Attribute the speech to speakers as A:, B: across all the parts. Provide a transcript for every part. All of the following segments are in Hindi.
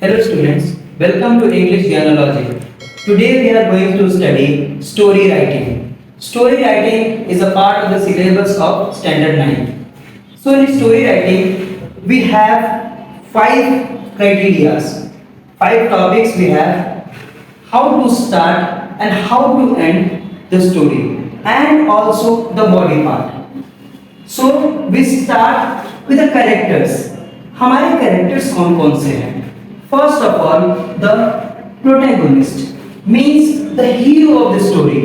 A: Hello students, welcome to English Genealogy. Today we are going to study story writing. Story writing is a part of the syllabus of Standard 9. So in story writing we have 5 criteria, 5 topics we have: how to start and how to end the story, and also the body part. So we start with the characters. हमारे characters कौन कौन से हैं? First of all, the protagonist means the hero of the story,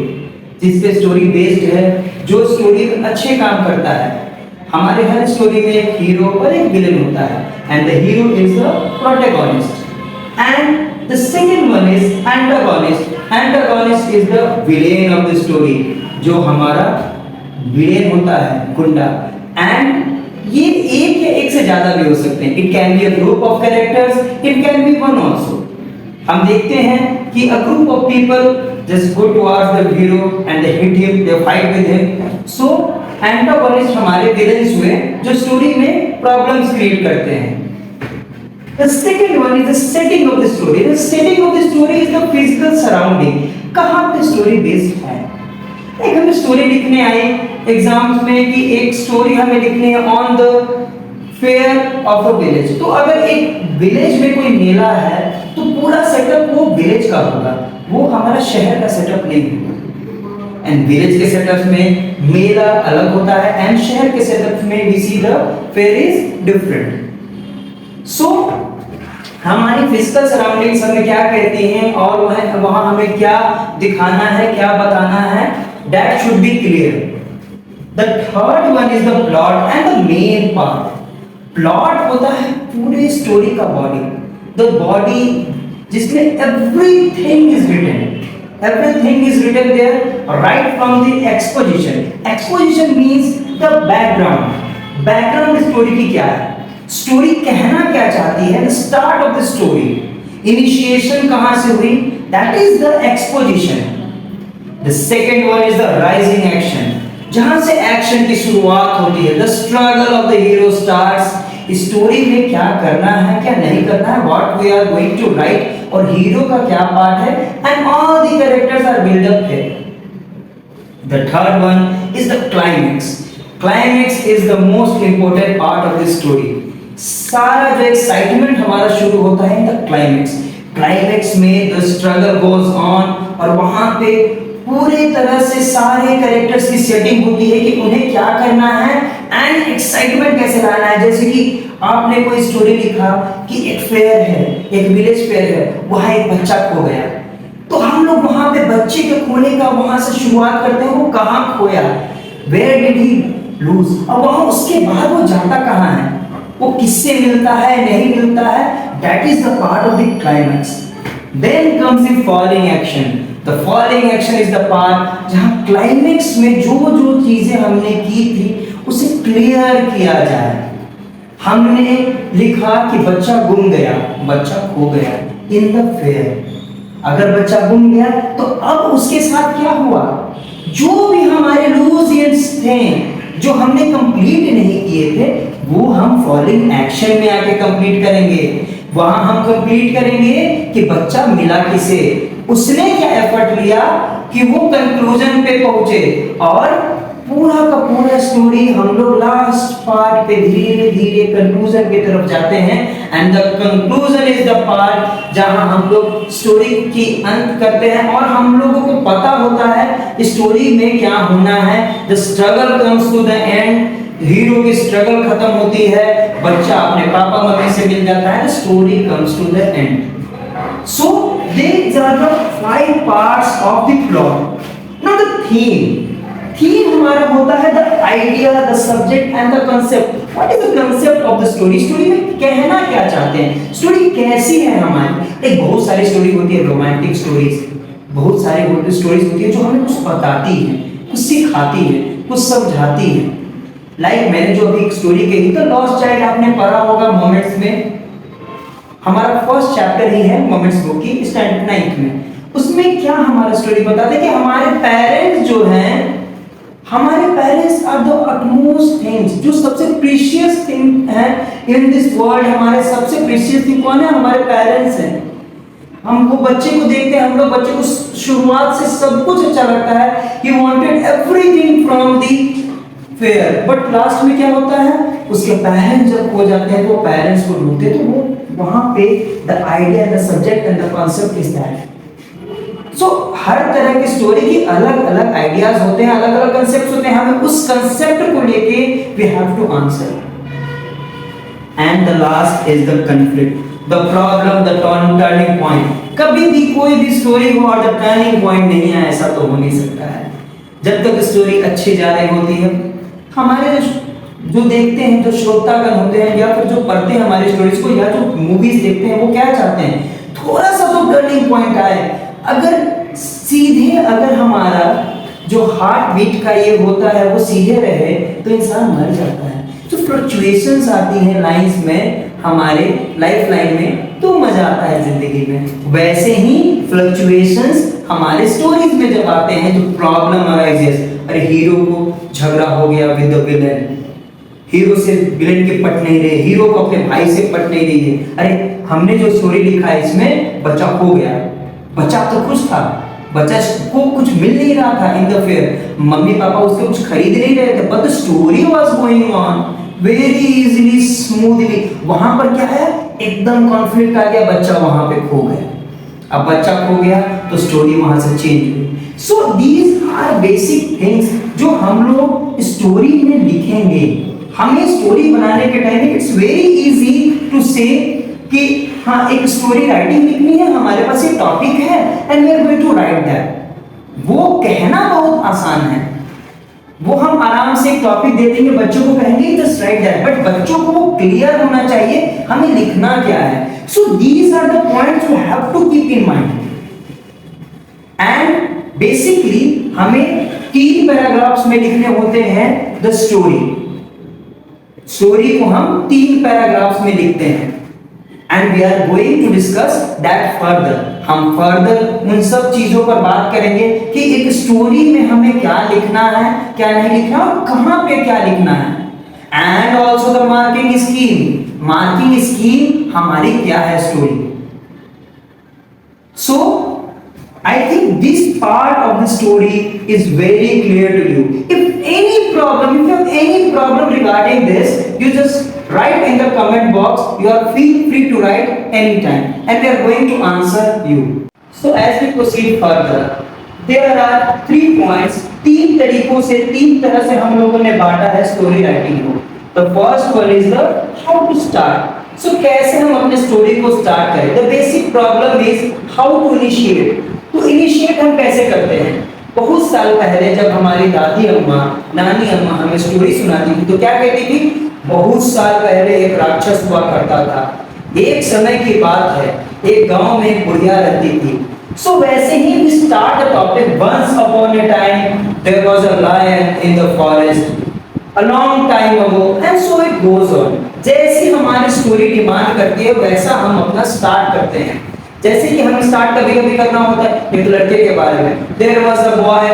A: जिस पे story based है, जो story में अच्छे काम करता है. हमारे हर story में एक hero और एक villain होता है, and the hero is the protagonist. And the second one is antagonist. Antagonist is the villain of the story, जो हमारा villain होता है, गुंडा. And ये एक या एक से ज्यादा भी हो सकते हैं. It can be a group of characters, it can be one also. हम देखते हैं कि a group of people just go towards the hero and they hit him, they fight with him. So antagonist हमारे विलेन्स हुए जो स्टोरी में प्रॉब्लम्स क्रिएट करते हैं. The second one is the setting of the story. The setting of the story is the physical surrounding. कहाँ पे स्टोरी बेस्ड है? एक हम स्टोरी लिखने आए एग्जाम्स में कि एक स्टोरी हमें लिखनी है on the fair of a village. तो अगर एक विलेज में कोई मेला है तो पूरा सेटअप वो विलेज का होगा, वो हमारा शहर का सेटअप नहीं होगा. एंड विलेज के सेटअप में मेला अलग होता है एंड शहर के सेटअप में we see the fair is different. So हमारी फिजिकल सराउंडिंग्स हमें क्या कहती हैं और वहां हमें क्या दिखाना है, क्या बताना है, that should be clear. The third one is the plot and the main part. Plot होता है पूरे स्टोरी का बॉडी, the body जिसमें everything is written. Everything is written there right from the exposition. Exposition means the background. Background story की क्या है, स्टोरी कहना क्या चाहती है, the start of the story. Initiation कहाँ से हुई, that is the exposition. The second one is the rising action, जहां से एक्शन की शुरुआत होती है. The struggle of the hero starts. Story में क्या करना है, क्या नहीं करना है, what we are going to write, और हीरो का क्या पार्ट है, and all the characters are built up here. The third one is the climax. Climax is the most important part of the story. सारा जो एक्साइटमेंट हमारा शुरू होता है in the climax. क्लाइमेक्स में the struggle goes on, और वहां पे पूरे तरह से सारे कैरेक्टर्स की सेटिंग होती है कि उन्हें क्या करना है एंड एक्साइटमेंट कैसे लाना है. जैसे कि आपने कोई स्टोरी लिखा कि एक फेयर है, एक विलेज फेयर है, वहां एक बच्चा खो गया, तो हम लोग वहां पे बच्चे के खोने का वहां से शुरुआत करते हैं. वो कहाँ खोया, वेयर डिड ही लूज, और वहां उसके बाद वो जाता कहाँ है, वो किससे मिलता है, नहीं मिलता है. That is the part of the climax. Then comes the following action. The following action is the part जहाँ क्लाइमेक्स में जो जो चीजें हमने की थी उसे क्लियर किया जाए. हमने लिखा कि बच्चा गुम गया, बच्चा खो गया इन द फेयर. अगर बच्चा गुम गया तो अब उसके साथ क्या हुआ, जो भी हमारे लूज एंड्स थे जो हमने कंप्लीट नहीं किए थे वो हम फॉलोइंग एक्शन में आके कंप्लीट करेंगे. वहां हम कंप्लीट करेंगे कि बच्चा मिला किसे, उसने क्या एफर्ट लिया कि वो कंक्लूजन पे पहुंचे, और पूरा का पूरा स्टोरी हम लोग लास्ट पार्ट पे धीरे धीरे कंक्लूजन की तरफ जाते हैं. And the conclusion is the part जहां हम लोग स्टोरी की अंत करते हैं और हम लोगों को पता होता है स्टोरी में क्या होना है. The struggle comes to the end. Hero की स्ट्रगल खत्म होती है, बच्चा अपने पापा मम्मी से मिल जाता है, story comes to the end. So these are the 5 parts of the plot. Now the theme. Theme हमारा होता है the idea, the subject and the concept. What is the concept of the story? Story में कहना क्या चाहते हैं, स्टोरी कैसी है हमारी. एक बहुत सारी स्टोरी होती है, रोमांटिक स्टोरीज, बहुत सारी स्टोरीज होती है जो हमें कुछ बताती है, कुछ सिखाती है, कुछ समझाती है. लाइक मैंने जो अभी एक स्टोरी कही तो लॉस्ट चाइल्ड आपने पढ़ा होगा मोमेंट्स में. हमारा फर्स्ट चैप्टर ही है मोमेंट्स बुक की स्टैंडर्ड 9th में. उसमें क्या हमारा स्टोरी बताते हैं कि हमारे पेरेंट्स जो हैं हमारे parents are the utmost things, जो सबसे प्रीशियस थिंग है इन दिस वर्ल्ड। हमारे सबसे प्रीशियस थिंग कौन है? हमारे पेरेंट्स हैं। हमको बच्चे को देखते हैं, हम लोग बच्चे को शुरुआत से सब कुछ अच्छा लगता है, he wanted everything from the fair, but last में क्या होता है? उसके पेरेंट्स जब खो जाते हैं तो पेरेंट्स को ढूंढते हैं, तो वो वहां पे the idea, the subject and the concept is that. So हर तरह की स्टोरी की अलग अलग आइडियाज होते हैं, अलग अलग कंसेप्ट होते हैं, हमें उस कंसेप्ट को लेके we have to answer. And the last is the conflict, the problem, the turning point. कभी भी कोई भी स्टोरी हो और द टर्निंग पॉइंट नहीं है, ऐसा तो हो नहीं सकता है। जब तक स्टोरी अच्छी जा रही होती है, हमारे जो देखते हैं, जो श्रोतागण होते हैं या फिर जो पढ़ते हैं हमारी स्टोरीज को या जो मूवीज देखते हैं, वो क्या चाहते हैं? थोड़ा सा तो टर्निंग पॉइंट आए। अगर सीधे अगर हमारा जो हार्ट बीट का ये होता है वो सीधे रहे तो इंसान मर जाता है। जो फ्लक्चुएशंस आती हैं लाइंस में, हमारे लाइफ लाइन में, तो मजा आता है जिंदगी में। वैसे ही फ्लक्चुएशंस हमारे स्टोरीज में जब आते हैं, जो प्रॉब्लम अराइजेस, अरे हीरो को झगड़ा हो गया विद द विलेन, हीरो से विलेन के पट नहीं रहे, हीरो को अपने भाई से पट नहीं रही है। अरे हमने जो स्टोरी लिखा है इसमें बच्चा खो गया, बच्चा तो खुश था, बच्चा को कुछ मिल नहीं रहा था in the fair, mummy papa उसके कुछ खरीद नहीं रहे थे, but the story was going on very easily, smoothly. वहां पर क्या है? एकदम कॉन्फ्लिक्ट आ गया, बच्चा वहां पे खो गया। अब बच्चा खो गया तो स्टोरी वहां से चेंज हुई। So these are basic things जो हम लोग स्टोरी में लिखेंगे। हमें स्टोरी बनाने के time it's very easy to say कि हाँ एक स्टोरी राइटिंग लिखनी है, हमारे पास एक टॉपिक है and we are going to write that. वो कहना बहुत आसान है, वो हम आराम से एक टॉपिक दे देंगे, बच्चों को कहेंगे जस्ट राइट दैट, बट बच्चों को वो क्लियर होना चाहिए हमें लिखना क्या है। So these are the points you have to keep in mind. And basically हमें 3 पैराग्राफ्स में लिखने होते हैं द स्टोरी। स्टोरी को हम 3 पैराग्राफ्स में लिखते हैं and we are going to discuss that further. हम फर्दर उन सब चीजों पर बात करेंगे कि एक स्टोरी में हमें क्या लिखना है, क्या नहीं लिखना और कहां पे क्या लिखना है। And also the marking scheme, marking scheme हमारी क्या है story. So I think this part of the story is very clear to you. If you have any problem regarding this, you just write in the comment box. You are feel free to write anytime, and we are going to answer you. So as we proceed further, there are 3 points. 3 तरीकों से, 3 तरह से हम लोगों ने बांटा है स्टोरी राइटिंग को। The first one is the how to start. So कैसे हम अपने स्टोरी को स्टार्ट करें? The basic problem is how to initiate. तो इनिशिएट हम कैसे करते हैं? बहुत साल पहले जब हमारी दादी अम्मा, नानी अम्मा हमें स्टोरी सुनाती थी तो क्या कहती थी? बहुत साल पहले एक राक्षस हुआ करता था, एक समय की बात है, एक गांव में एक बुढ़िया रहती थी। सो वैसे ही we start the topic. Once upon a time there was a lion in the forest a long time ago and so it goes on. जैसी हमारी स्टोरी डिमांड करती है वैसा हम अपना स्टार्ट करते हैं। जैसे कि हमें स्टार्ट कभी-कभी करना होता है एक लड़के के बारे में, there was a boy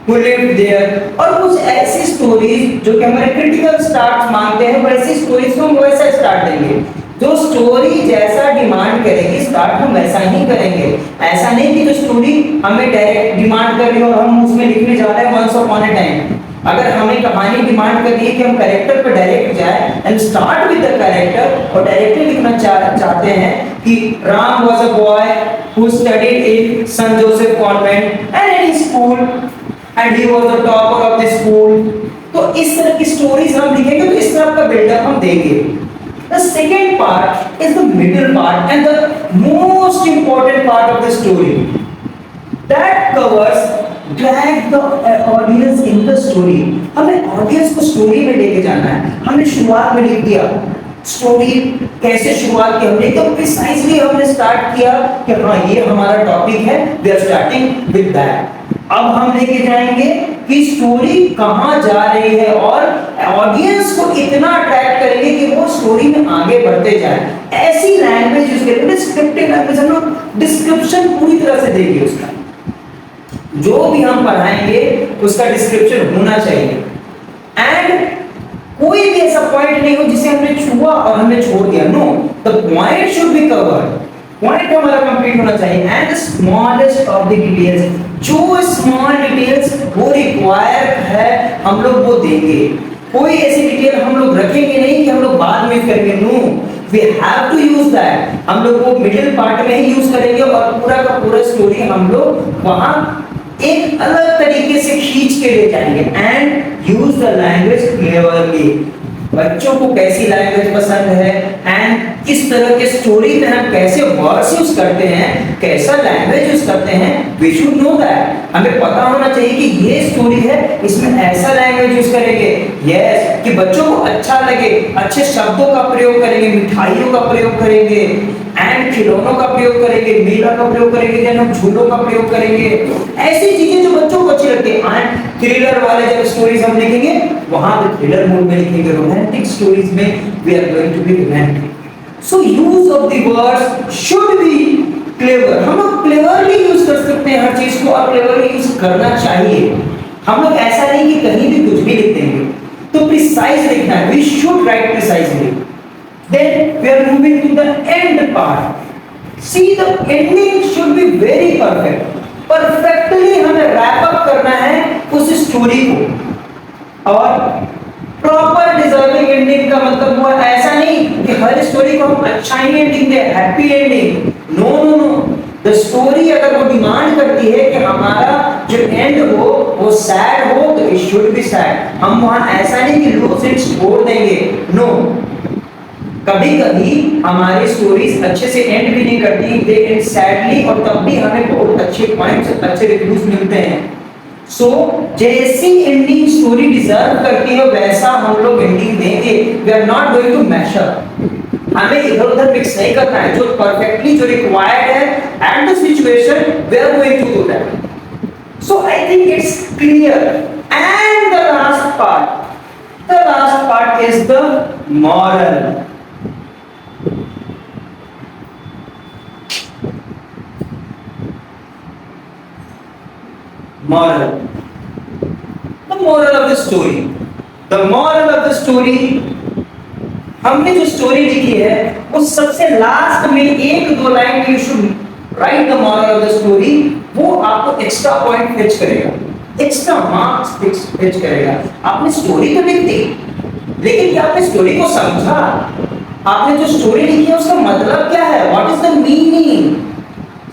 A: who lived there, और कुछ ऐसी स्टोरीज जो कि हमारे क्रिटिकल स्टार्ट मांगते हैं, वैसी स्टोरीज को हम वैसा स्टार्ट देंगे। जो स्टोरी जैसा डिमांड करेगी स्टार्ट हम वैसा ही करेंगे। ऐसा नहीं कि जो स्टोरी हमें डायरेक्ट डिमांड कर रही है और हम उसमें लिखने जा रहे हैं वंस अपॉन अ टाइम। अगर हमें कहानी डिमांड कर रही है कि हम कैरेक्टर पर डायरेक्ट जाए and start with the character और डायरेक्टली लिखना चाहते हैं कि Ram was a boy who studied in Saint Joseph convent and in school and he was the topper of the school, तो इस तरह की स्टोरीज हम लिखेंगे, तो इस तरह का बिल्डअप हम देंगे। The second part is the middle part and the most important part of the story that covers drag the audience in the story. हमें ऑडियंस को स्टोरी में लेके जाना है। हमने शुरुआत में लिख दिया स्टोरी, कैसे शुरुआत की हमने एकदम प्रिसाइजली हमने स्टार्ट किया कि हाँ ये हमारा टॉपिक है, we are starting with that. अब हम लेके जाएंगे कि स्टोरी कहां जा रही है और ऑडियंस को इतना अट्रैक्ट करेंगे कि वो स्टोरी में आगे बढ़ते जाए। ऐसी लैंग्वेज यूज करेंगे, डिस्क्रिप्टिव लैंग्वेज, हम लोग डिस्क्रिप्शन पूरी तरह से देंगे उसका। जो भी हम पढ़ाएंगे उसका डिस्क्रिप्शन होना चाहिए, एंड कोई भी ऐसा पॉइंट नहीं हो जिसे हमने छुआ और हमने छोड़ दिया। No, the point should be covered, point हमारा कंप्लीट होना चाहिए। And the smallest of the details, जो स्मॉल डिटेल्स वो रिक्वायर है हम लोग वो देंगे। कोई ऐसी डिटेल हम लोग रखेंगे नहीं कि हम लोग बाद में करेंगे। No, we have to use that. हम लोग वो मिडिल पार्ट में ही यूज करेंगे और पूरा का पूरा स्टोरी हम लोग वहां एक अलग तरीके से खींच के ले जाएंगे। And use the language cleverly. बच्चों को कैसी लैंग्वेज पसंद है एंड किस तरह के स्टोरी में हम कैसे वर्ड्स यूज करते हैं, कैसा लैंग्वेज यूज करते हैं, वी शुड नो दैट। हमें पता होना चाहिए कि ये स्टोरी है, इसमें ऐसा लैंग्वेज यूज करेंगे, यस, कि बच्चों को अच्छा लगे, अच्छे शब्दों का प्रयोग करेंगे, मिठाइयों का प्रयोग करेंगे, एंड खिलौनों का प्रयोग करेंगे, मेला का प्रयोग करेंगे, देन हम झूलों का प्रयोग करेंगे। ऐसी चीजें जो बच्चों को अच्छी लगती है। एंड थ्रिलर वाले जब स्टोरीज हम लिखेंगे वहां पे थ्रिलर मोड में लिखेंगे, रोमांटिक स्टोरीज में we are going to be romantic. So use of the words should be clever. हम लोग क्लेवरली यूज कर सकते हैं हर चीज को, और क्लेवरली यूज करना चाहिए। हम लोग ऐसा नहीं कि कहीं भी कुछ भी लिख देंगे, तो प्रिसाइज लिखना है। We should write precisely. Then we are moving to the end part. See, the ending should be very perfect. Perfectly हमें wrap up करना है उस स्टोरी को। और प्रॉपर डिजर्विंग एंडिंग का मतलब हुआ ऐसा नहीं कि हर स्टोरी को हम अच्छा ही एंडिंग दे, happy ending. No no no, the story अगर वो डिमांड करती है कि हमारा जो एंड हो वो सैड हो, तो इट शुड बी सैड। हम वहां ऐसा नहीं कि लो से छोड़ देंगे। नो, कभी कभी हमारी स्टोरीज अच्छे से एंड भी नहीं करती, दे एंड सैडली, और तब भी हमें बहुत अच्छे पॉइंट्स, अच्छे रिव्यूज मिलते हैं। सो जैसी एंडिंग स्टोरी डिजर्व करती है वैसा हम लोग एंडिंग देंगे। We are not going to mash up. हमें इधर उधर मिक्स नहीं करना है। जो परफेक्टली जो रिक्वायर्ड है at the situation, we are going to do that. So I think it's clear. And the last part is the moral. Moral. The moral of the story. The moral of the story. हमने जो स्टोरी लिखी है उस सबसे लास्ट में एक दो line you should write the moral of the story. वो आपको एक्स्ट्रा पॉइंट फेच करेगा, एक्स्ट्रा मार्क्स फेच करेगा। आपने स्टोरी तो लिख दी, लेकिन क्या आपने स्टोरी को समझा? आपने जो स्टोरी लिखी है उसका मतलब क्या है? What is the meaning?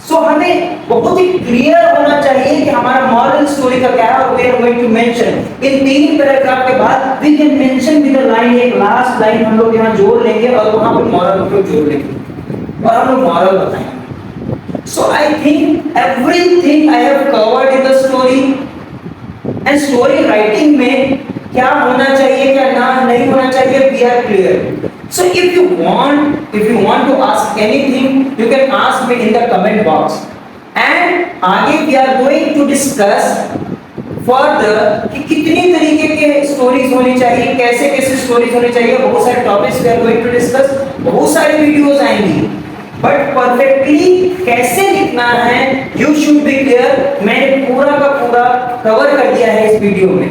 A: So हमें बहुत ही क्लियर होना चाहिए कि हमारा मॉरल स्टोरी का क्या है। और we are going to mention in 3 paragraph के बाद we can mention with a line, एक लास्ट लाइन हम लोग यहाँ जोड़ लेंगे और वहां पे मॉरल को जोड़ लेंगे और हम लोग मॉरल बताएंगे। So I think everything I have covered in the story. And story writing में क्या होना चाहिए, क्या ना नहीं होना चाहिए, we are clear. So if you want to ask anything, you can ask me in the comment box. And आगे we are going to discuss further कि कितनी तरीके के स्टोरीज होनी चाहिए, कैसे कैसे स्टोरीज होनी चाहिए। बहुत सारे topics we are going to discuss, बहुत सारी वीडियोस आएंगी, बट परफेक्टली कैसे लिखना है you should be clear। मैंने पूरा का पूरा कवर कर दिया है इस वीडियो में।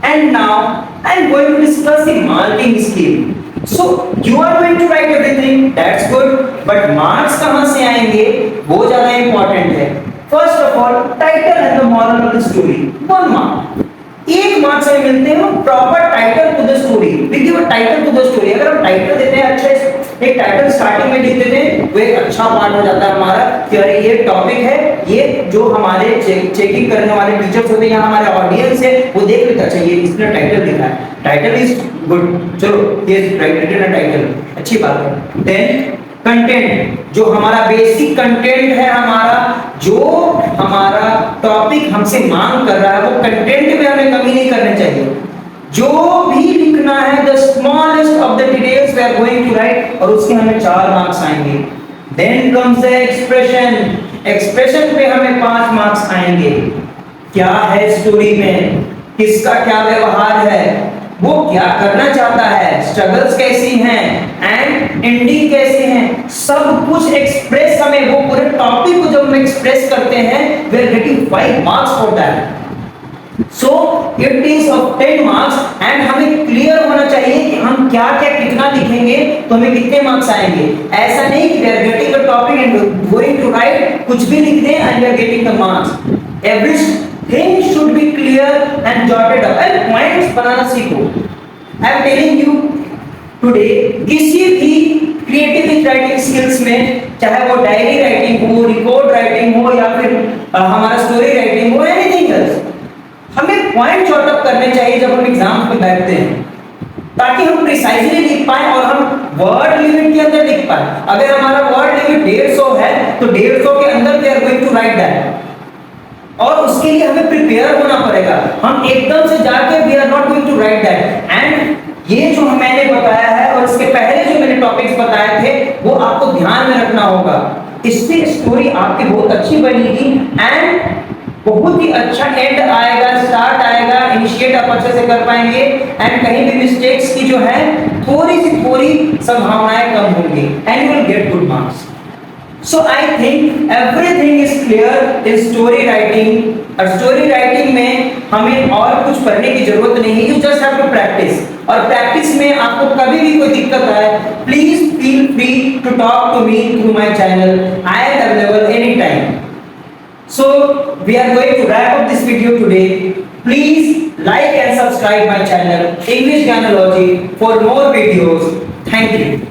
A: And now I am going to discuss the marking scheme. So you are going to write everything, that's good, but marks कहाँ से आएंगे वो ज़्यादा important है। First of all, title and the moral of the story, 1 mark। 1 marks हमें मिलते हैं proper title to the story. We give a title to the story। अगर हम टाइटल देते हैं, अच्छा एक टाइटल स्टार्टिंग में लिख देते हैं, वो एक अच्छा पार्ट हो जाता है हमारा कि अरे ये टॉपिक है, ये जो हमारे चेकिंग करने वाले टीचर्स होते हैं या हमारे ऑडियंस है वो देख लेता चाहिए इसने टाइटल लिखा है, टाइटल इज गुड, चलो ये रिटन है टाइटल, अच्छी बात है। देन कंटेंट, जो हमारा बेसिक कंटेंट है, हमारा जो हमारा टॉपिक हमसे मांग कर रहा है वो कंटेंट में हमें कमी नहीं करनी चाहिए। जो भी लिखना है the smallest of the details we are going to write, और उसके हमें 4 मार्क्स आएंगे। Then comes the expression. Expression पे हमें 5 मार्क्स आएंगे। क्या है स्टोरी में, किसका क्या व्यवहार है, वो क्या करना चाहता है, स्ट्रगल्स कैसी हैं एंड एंडिंग कैसे हैं, सब कुछ एक्सप्रेस हमें वो पूरे टॉपिक को जब हम एक्सप्रेस करते हैं we are getting 5 marks for that. So it is of 10 marks and हमें क्लियर होना चाहिए कि हम क्या क्या कितना लिखेंगे तो हमें कितने मार्क्स आएंगे। ऐसा नहीं कि we are getting the topic and going to write, कुछ भी लिख दें and we are getting the marks. Everything should be clear and jotted up and points बनाना सीखो। I am telling you today किसी भी क्रिएटिव राइटिंग स्किल्स में, चाहे वो डायरी राइटिंग हो, रिकॉर्ड राइटिंग हो या फिर हमारा स्टोरी राइटिंग हो, एनीथिंग एल्स, हमें पॉइंट जॉट अप करने चाहिए जब हम एग्जाम पे बैठते हैं, ताकि हम प्रिसाइजली लिख पाए और हम वर्ड लिमिट के अंदर लिख पाए। अगर हमारा वर्ड लिमिट 150 है तो 150 के अंदर we are going to write that, और उसके लिए हमें प्रिपेयर होना पड़ेगा। हम एकदम से जाके we are not going to write that. And ये जो मैंने बताया है और इसके पहले जो मैंने टॉपिक्स बताए थे वो आपको ध्यान में रखना होगा, इससे स्टोरी आपकी बहुत अच्छी बनेगी एंड बहुत ही अच्छा एंड आएगा, स्टार्ट आएगा, इनिशिएट आप अच्छे से कर पाएंगे एंड कहीं भी मिस्टेक्स की जो है थोड़ी संभावनाएं कम होंगी and you will get good marks. So I think everything is clear in story writing. और स्टोरी राइटिंग में हमें और कुछ पढ़ने की जरूरत नहीं है, you just have to practice. और प्रैक्टिस में आपको कभी भी कोई दिक्कत आए, please feel free to talk to me through my channel, I am available any time. So we are going to wrap up this video today. Please like and subscribe my channel English Gyanology for more videos. Thank you.